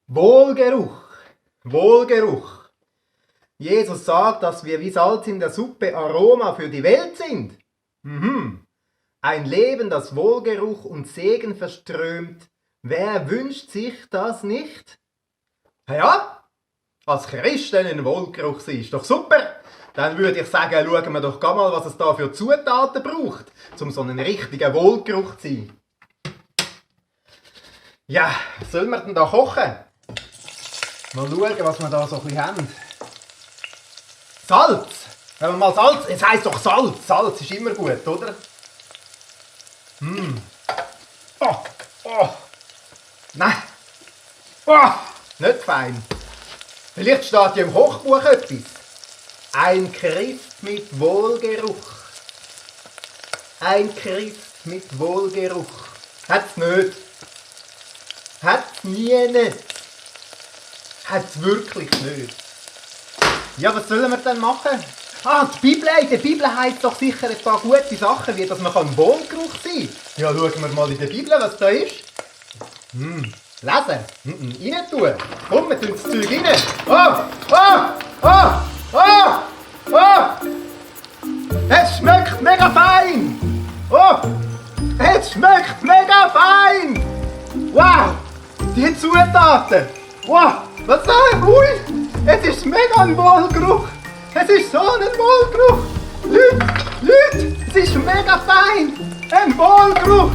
Wohlgeruch. Wohlgeruch. Jesus sagt, dass wir wie Salz in der Suppe Aroma für die Welt sind. Ein Leben, das Wohlgeruch und Segen verströmt. Wer wünscht sich das nicht? Ja, als Christen ein Wohlgeruch sein, ist doch super. Dann würde ich sagen, schauen wir doch mal, was es da für Zutaten braucht, um so einen richtigen Wohlgeruch zu sein. Ja, was sollen wir denn da kochen? Mal schauen, was wir da so ein bisschen haben. Salz! Wenn wir mal Salz... Es heisst doch Salz. Salz ist immer gut, oder? Oh. Nein. Oh. Nicht fein. Vielleicht steht ja im Kochbuch etwas. Ein Christ mit Wohlgeruch. Ein Christ mit Wohlgeruch. Hat's nicht. Hat's nie nicht. Hat's wirklich nicht. Ja, was sollen wir denn machen? Die Bibel. In der Bibel heisst doch sicher ein paar gute Sachen, wie dass man Wohlgeruch sein kann. Ja, schauen wir mal in der Bibel, was da ist. Lesen. Rein tun. Komm, wir tun das Zeug rein. Es schmeckt mega fein. Es schmeckt mega fein. Wow, die Zutaten. Wow, was sagen wir? Es ist mega ein Wohlgeruch. Es ist so ein Wohlgeruch. Leute, es ist mega fein. Ein Wohlgeruch.